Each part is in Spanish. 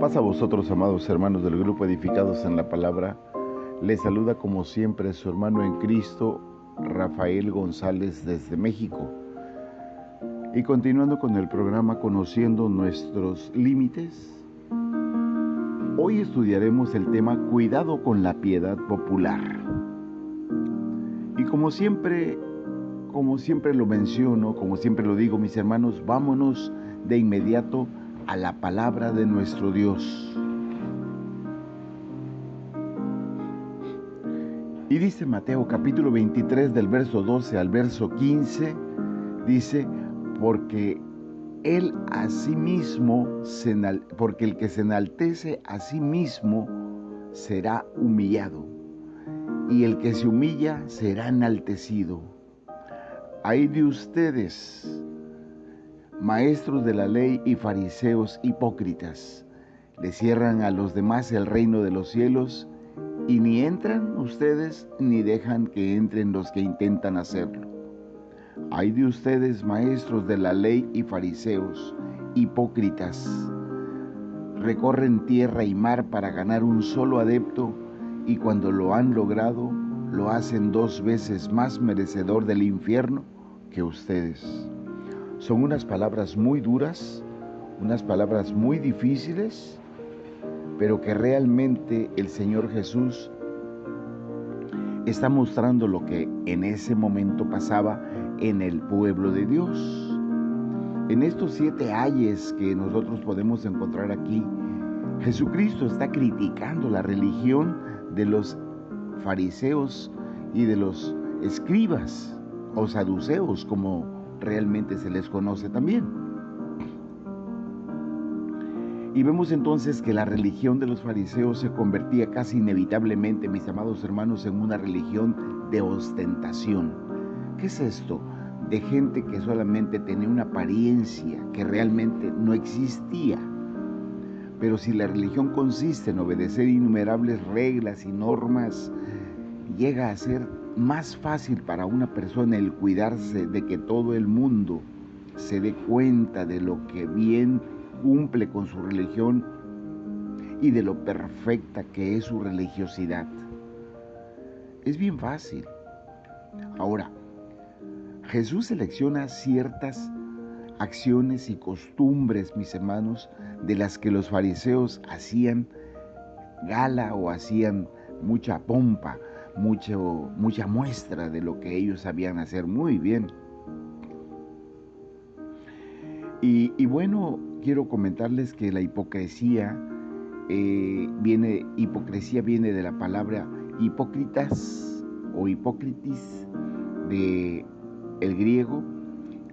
Paz a vosotros, amados hermanos del grupo Edificados en la Palabra. Les saluda como siempre su hermano en Cristo, Rafael González desde México. Y continuando con el programa Conociendo nuestros límites, hoy estudiaremos el tema Cuidado con la piedad popular. Y como siempre lo menciono, como siempre lo digo, mis hermanos, vámonos de inmediato a la palabra de nuestro Dios. Y dice Mateo capítulo 23 del verso 12 al verso 15, dice, porque el que se enaltece a sí mismo será humillado, y el que se humilla será enaltecido. Ay de ustedes, maestros de la ley y fariseos hipócritas, le cierran a los demás el reino de los cielos, y ni entran ustedes ni dejan que entren los que intentan hacerlo. Ay de ustedes, maestros de la ley y fariseos hipócritas, recorren tierra y mar para ganar un solo adepto, y cuando lo han logrado, lo hacen 2 veces más merecedor del infierno que ustedes. Son unas palabras muy duras, unas palabras muy difíciles, pero que realmente el Señor Jesús está mostrando lo que en ese momento pasaba en el pueblo de Dios. En estos 7 ayes que nosotros podemos encontrar aquí, Jesucristo está criticando la religión de los fariseos y de los escribas o saduceos, como realmente se les conoce también. Y vemos entonces que la religión de los fariseos se convertía casi inevitablemente, mis amados hermanos, en una religión de ostentación. ¿Qué es esto? De gente que solamente tenía una apariencia que realmente no existía. Pero si la religión consiste en obedecer innumerables reglas y normas, llega a ser más fácil para una persona el cuidarse de que todo el mundo se dé cuenta de lo que bien cumple con su religión y de lo perfecta que es su religiosidad. Es bien fácil. Ahora, Jesús selecciona ciertas acciones y costumbres, mis hermanos, de las que los fariseos hacían gala o hacían mucha pompa, mucha muestra de lo que ellos sabían hacer muy bien. Y bueno, quiero comentarles que la hipocresía viene de la palabra hipócritas o hipócritis de el griego,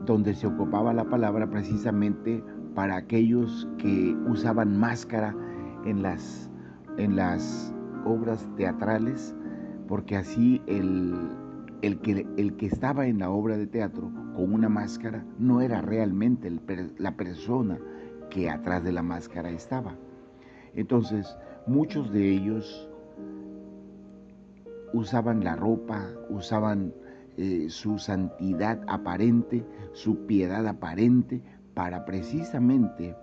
donde se ocupaba la palabra precisamente para aquellos que usaban máscara en las obras teatrales, porque así el que estaba en la obra de teatro con una máscara no era realmente la persona que atrás de la máscara estaba. Entonces, muchos de ellos usaban la ropa, usaban su santidad aparente, su piedad aparente, para precisamente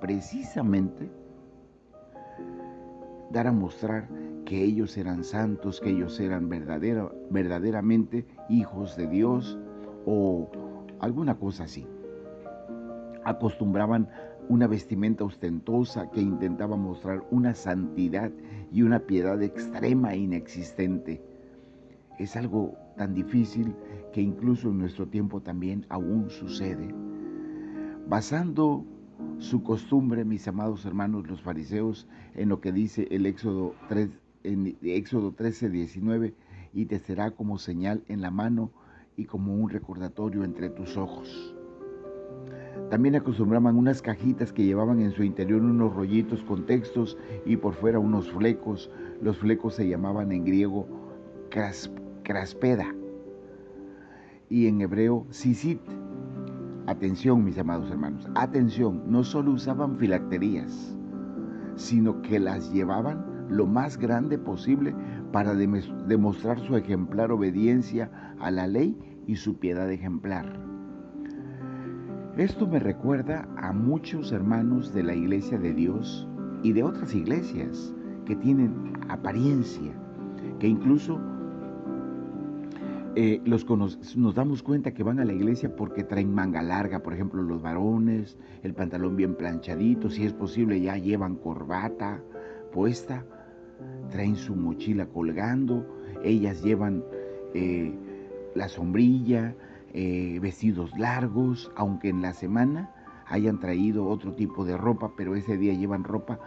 dar a mostrar que ellos eran santos, que ellos eran verdaderamente hijos de Dios o alguna cosa así. Acostumbraban una vestimenta ostentosa que intentaba mostrar una santidad y una piedad extrema e inexistente. Es algo tan difícil que incluso en nuestro tiempo también aún sucede. Basando su costumbre, mis amados hermanos, los fariseos, en lo que dice el Éxodo 13:19, y te será como señal en la mano y como un recordatorio entre tus ojos. También acostumbraban unas cajitas que llevaban en su interior unos rollitos con textos y por fuera unos flecos. Los flecos se llamaban en griego craspeda y en hebreo sisit. Atención, mis amados hermanos, atención, no solo usaban filacterías, sino que las llevaban lo más grande posible para demostrar su ejemplar obediencia a la ley y su piedad ejemplar. Esto me recuerda a muchos hermanos de la Iglesia de Dios y de otras iglesias que tienen apariencia, que incluso nos damos cuenta que van a la iglesia porque traen manga larga, por ejemplo los varones, el pantalón bien planchadito, si es posible ya llevan corbata puesta, traen su mochila colgando, ellas llevan la sombrilla, vestidos largos, aunque en la semana hayan traído otro tipo de ropa, pero ese día llevan ropa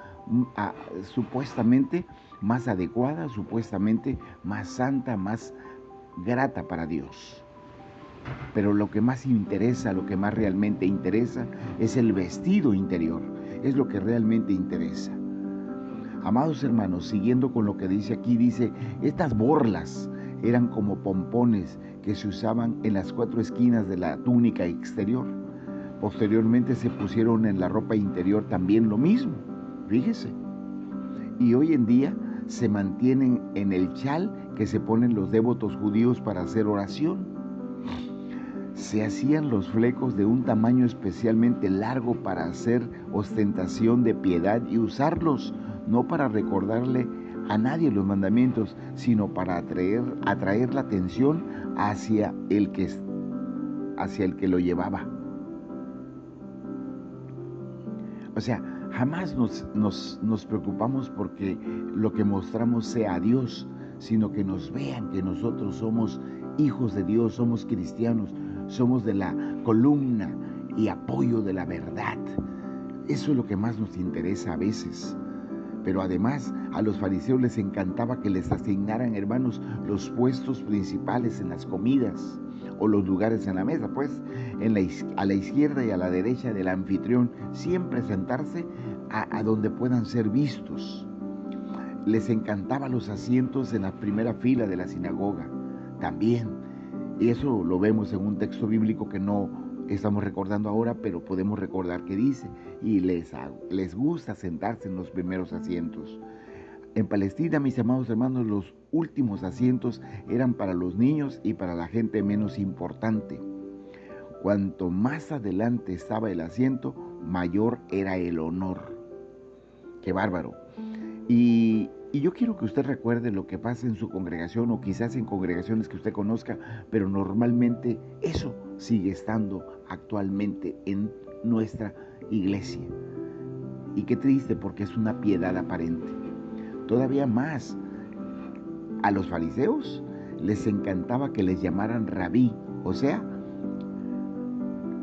supuestamente más adecuada, supuestamente más santa, más grata para Dios. Pero lo que más interesa, lo que más realmente interesa es el vestido interior, es lo que realmente interesa. Amados hermanos, siguiendo con lo que dice aquí, dice, estas borlas eran como pompones que se usaban en las 4 esquinas de la túnica exterior. Posteriormente se pusieron en la ropa interior también lo mismo, fíjese. Y hoy en día se mantienen en el chal que se ponen los devotos judíos para hacer oración. Se hacían los flecos de un tamaño especialmente largo para hacer ostentación de piedad y usarlos no para recordarle a nadie los mandamientos, sino para atraer la atención hacia el que lo llevaba. O sea, jamás nos preocupamos porque lo que mostramos sea a Dios, sino que nos vean que nosotros somos hijos de Dios, somos cristianos, somos de la columna y apoyo de la verdad. Eso es lo que más nos interesa a veces. Pero además a los fariseos les encantaba que les asignaran, hermanos, los puestos principales en las comidas o los lugares en la mesa, pues a la izquierda y a la derecha del anfitrión, siempre sentarse a donde puedan ser vistos. Les encantaban los asientos en la primera fila de la sinagoga también. Y eso lo vemos en un texto bíblico que no estamos recordando ahora, pero podemos recordar que dice, y les gusta sentarse en los primeros asientos. En Palestina, mis amados hermanos, los últimos asientos eran para los niños y para la gente menos importante. Cuanto más adelante estaba el asiento, mayor era el honor. ¡Qué bárbaro! Y yo quiero que usted recuerde lo que pasa en su congregación o quizás en congregaciones que usted conozca, pero normalmente eso sigue estando actualmente en nuestra iglesia. Y qué triste, porque es una piedad aparente. Todavía más, a los fariseos les encantaba que les llamaran rabí, o sea,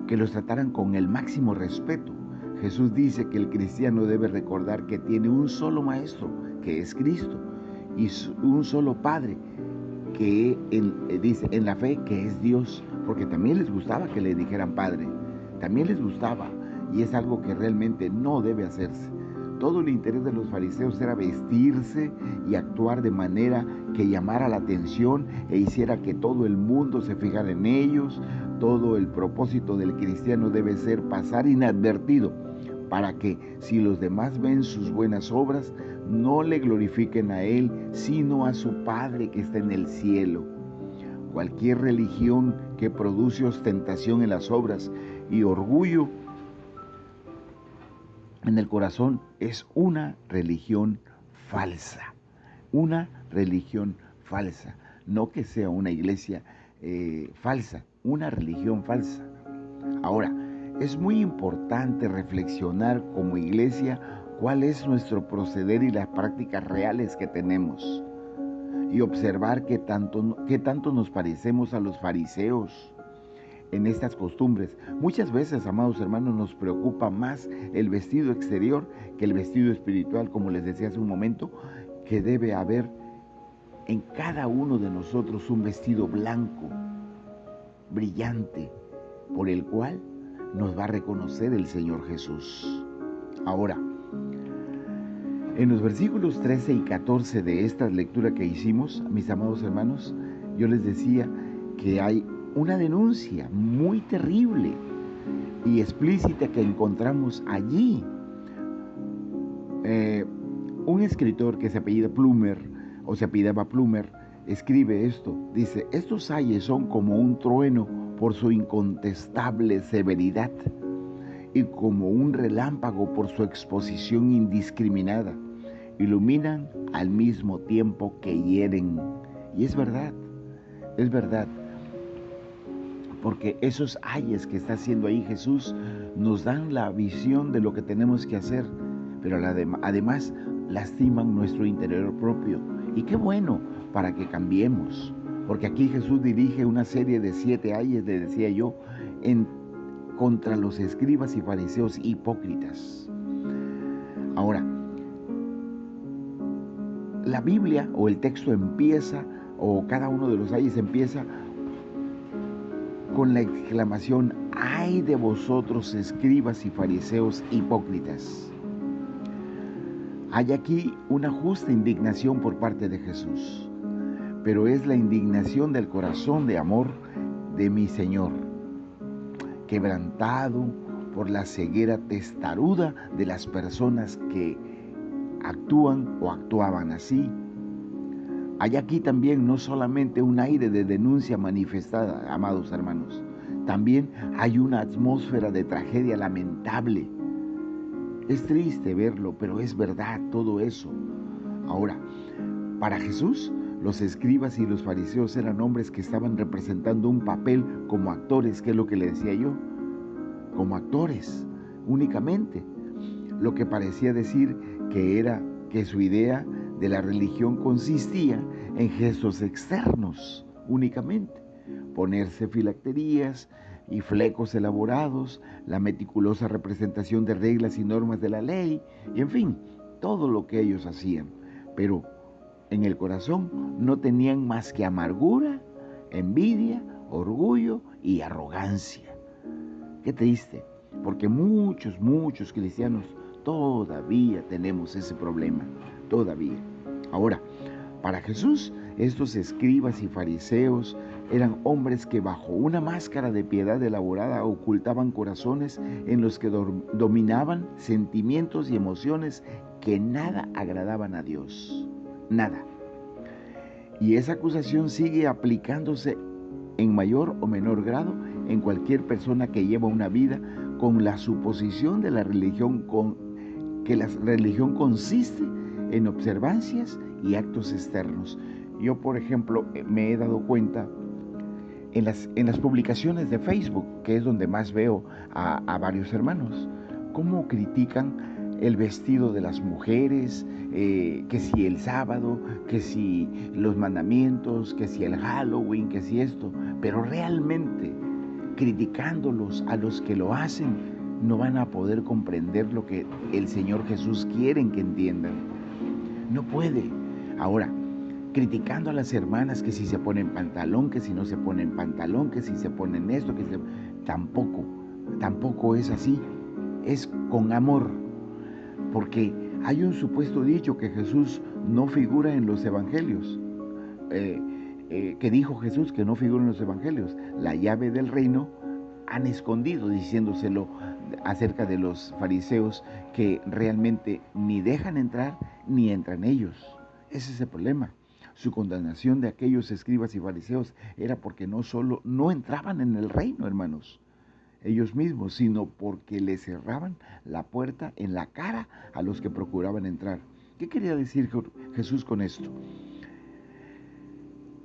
que los trataran con el máximo respeto. Jesús dice que el cristiano debe recordar que tiene un solo maestro, que es Cristo, y un solo Padre, que dice en la fe que es Dios, porque también les gustaba que le dijeran Padre, también les gustaba, y es algo que realmente no debe hacerse. Todo el interés de los fariseos era vestirse y actuar de manera que llamara la atención e hiciera que todo el mundo se fijara en ellos. Todo el propósito del cristiano debe ser pasar inadvertido, para que si los demás ven sus buenas obras, no le glorifiquen a Él, sino a su Padre que está en el cielo. Cualquier religión que produce ostentación en las obras y orgullo en el corazón es una religión falsa. Una religión falsa. No que sea una iglesia falsa, una religión falsa. Ahora, es muy importante reflexionar como iglesia cuál es nuestro proceder y las prácticas reales que tenemos, y observar qué tanto nos parecemos a los fariseos en estas costumbres. Muchas veces, amados hermanos, nos preocupa más el vestido exterior que el vestido espiritual, como les decía hace un momento, que debe haber en cada uno de nosotros un vestido blanco, brillante, por el cual nos va a reconocer el Señor Jesús. Ahora, en los versículos 13 y 14 de esta lectura que hicimos, mis amados hermanos, yo les decía que hay una denuncia muy terrible y explícita que encontramos allí. Un escritor que se apellida Plummer, o se apellidaba Plummer, escribe esto. Dice, estos ayes son como un trueno por su incontestable severidad y como un relámpago por su exposición indiscriminada, iluminan al mismo tiempo que hieren. Y es verdad, porque esos ayes que está haciendo ahí Jesús nos dan la visión de lo que tenemos que hacer, pero además lastiman nuestro interior propio. Y qué bueno para que cambiemos, porque aquí Jesús dirige una serie de 7 ayes, le decía yo, contra los escribas y fariseos hipócritas. Ahora, la Biblia o el texto empieza, o cada uno de los ayes empieza con la exclamación: ¡ay de vosotros, escribas y fariseos hipócritas! Hay aquí una justa indignación por parte de Jesús, pero es la indignación del corazón de amor de mi Señor, quebrantado por la ceguera testaruda de las personas que actúan o actuaban así. Hay aquí también no solamente un aire de denuncia manifestada, amados hermanos, también hay una atmósfera de tragedia lamentable. Es triste verlo, pero es verdad todo eso. Ahora, para Jesús, los escribas y los fariseos eran hombres que estaban representando un papel como actores, que es lo que le decía yo, como actores únicamente, lo que parecía decir que su idea de la religión consistía en gestos externos únicamente, ponerse filacterías y flecos elaborados, la meticulosa representación de reglas y normas de la ley, y en fin, todo lo que ellos hacían. Pero en el corazón no tenían más que amargura, envidia, orgullo y arrogancia. Qué triste, porque muchos cristianos todavía tenemos ese problema, todavía. Ahora, para Jesús, estos escribas y fariseos eran hombres que bajo una máscara de piedad elaborada ocultaban corazones en los que dominaban sentimientos y emociones que nada agradaban a Dios. Nada. Y esa acusación sigue aplicándose en mayor o menor grado en cualquier persona que lleva una vida con la suposición de la religión, que la religión consiste en observancias y actos externos. Yo, por ejemplo, me he dado cuenta en las publicaciones de Facebook, que es donde más veo a varios hermanos, cómo critican el vestido de las mujeres, que si el sábado, que si los mandamientos, que si el Halloween, que si esto, pero realmente criticándolos a los que lo hacen, no van a poder comprender lo que el Señor Jesús quiere que entiendan. No puede. Ahora, criticando a las hermanas que si se ponen pantalón, que si no se ponen pantalón, que si se ponen esto, tampoco es así. Es con amor, porque hay un supuesto dicho que Jesús no figura en los evangelios, que dijo Jesús que no figura en los evangelios. La llave del reino han escondido, diciéndoselo acerca de los fariseos, que realmente ni dejan entrar ni entran ellos. Ese es el problema. Su condenación de aquellos escribas y fariseos era porque no solo no entraban en el reino, hermanos, ellos mismos, sino porque le cerraban la puerta en la cara a los que procuraban entrar. ¿Qué quería decir Jesús con esto?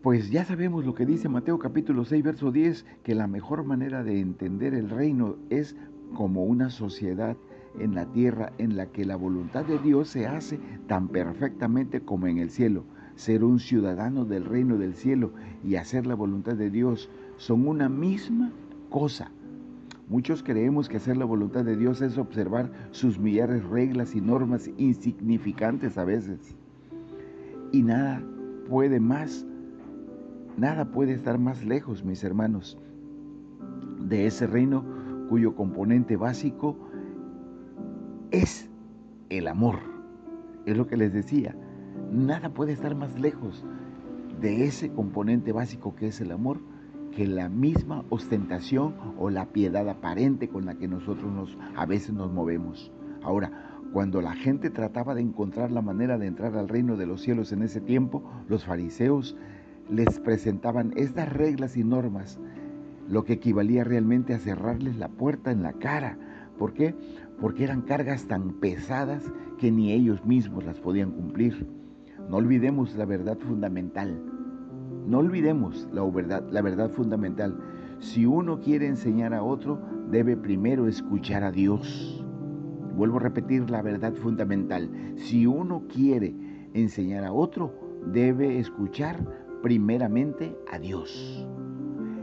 Pues ya sabemos lo que dice Mateo capítulo 6, verso 10, que la mejor manera de entender el reino es como una sociedad en la tierra en la que la voluntad de Dios se hace tan perfectamente como en el cielo. Ser un ciudadano del reino del cielo y hacer la voluntad de Dios son una misma cosa. Muchos creemos que hacer la voluntad de Dios es observar sus millares reglas y normas insignificantes a veces. Y nada puede estar más lejos, mis hermanos, de ese reino cuyo componente básico es el amor. Es lo que les decía. Nada puede estar más lejos de ese componente básico que es el amor, que la misma ostentación o la piedad aparente con la que nosotros a veces nos movemos. Ahora, cuando la gente trataba de encontrar la manera de entrar al reino de los cielos en ese tiempo, los fariseos les presentaban estas reglas y normas, lo que equivalía realmente a cerrarles la puerta en la cara, ¿Por qué? Porque eran cargas tan pesadas que ni ellos mismos las podían cumplir. No olvidemos la verdad fundamental. No olvidemos la verdad fundamental. Si uno quiere enseñar a otro, debe primero escuchar a Dios. Vuelvo a repetir la verdad fundamental. Si uno quiere enseñar a otro, debe escuchar primeramente a Dios.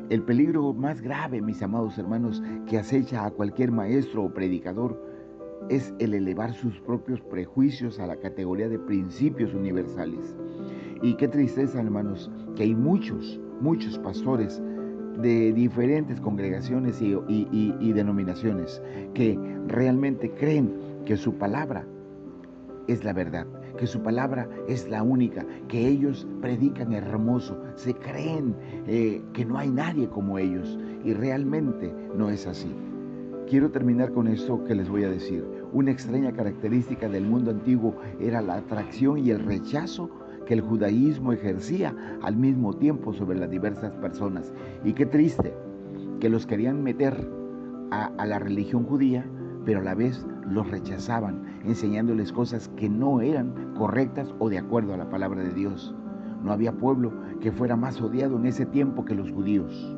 El peligro más grave, mis amados hermanos, que acecha a cualquier maestro o predicador es el elevar sus propios prejuicios a la categoría de principios universales. Y qué tristeza, hermanos, que hay muchos pastores de diferentes congregaciones y denominaciones que realmente creen que su palabra es la verdad, que su palabra es la única, que ellos predican hermoso, se creen que no hay nadie como ellos, y realmente no es así. Quiero terminar con esto que les voy a decir. Una extraña característica del mundo antiguo era la atracción y el rechazo que el judaísmo ejercía al mismo tiempo sobre las diversas personas. Y qué triste que los querían meter a la religión judía, pero a la vez los rechazaban, enseñándoles cosas que no eran correctas o de acuerdo a la palabra de Dios. No había pueblo que fuera más odiado en ese tiempo que los judíos.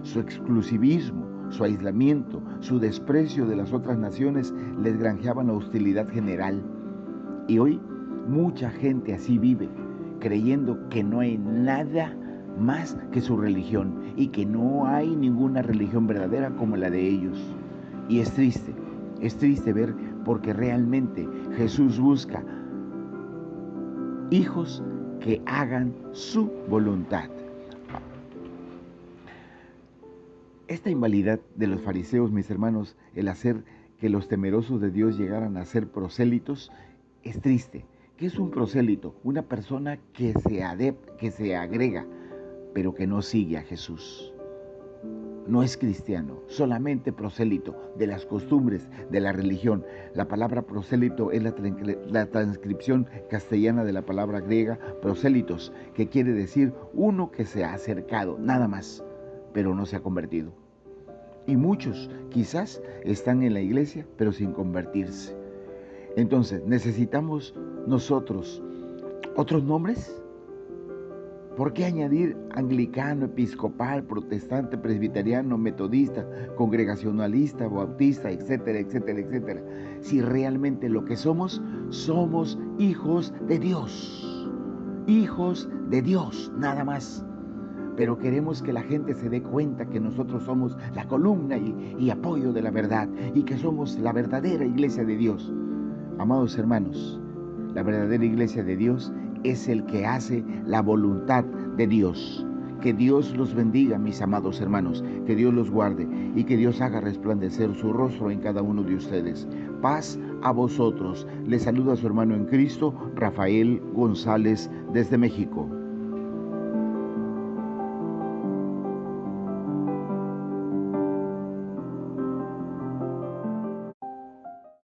Su exclusivismo, su aislamiento, su desprecio de las otras naciones les granjeaban la hostilidad general. Y hoy mucha gente así vive, creyendo que no hay nada más que su religión y que no hay ninguna religión verdadera como la de ellos. Y es triste ver, porque realmente Jesús busca hijos que hagan su voluntad. Esta invalidad de los fariseos, mis hermanos, el hacer que los temerosos de Dios llegaran a ser prosélitos, es triste. ¿Qué es un prosélito? Una persona que se agrega, pero que no sigue a Jesús. No es cristiano, solamente prosélito de las costumbres de la religión. La palabra prosélito es la transcripción castellana de la palabra griega prosélitos, que quiere decir uno que se ha acercado, nada más, pero no se ha convertido. Y muchos quizás están en la iglesia, pero sin convertirse. Entonces, ¿necesitamos nosotros otros nombres? ¿Por qué añadir anglicano, episcopal, protestante, presbiteriano, metodista, congregacionalista, bautista, etcétera, etcétera, etcétera? Si realmente lo que somos hijos de Dios. Hijos de Dios, nada más. Pero queremos que la gente se dé cuenta que nosotros somos la columna y apoyo de la verdad, y que somos la verdadera iglesia de Dios. Amados hermanos, la verdadera iglesia de Dios es el que hace la voluntad de Dios. Que Dios los bendiga, mis amados hermanos, que Dios los guarde y que Dios haga resplandecer su rostro en cada uno de ustedes. Paz a vosotros. Les saluda su hermano en Cristo, Rafael González, desde México.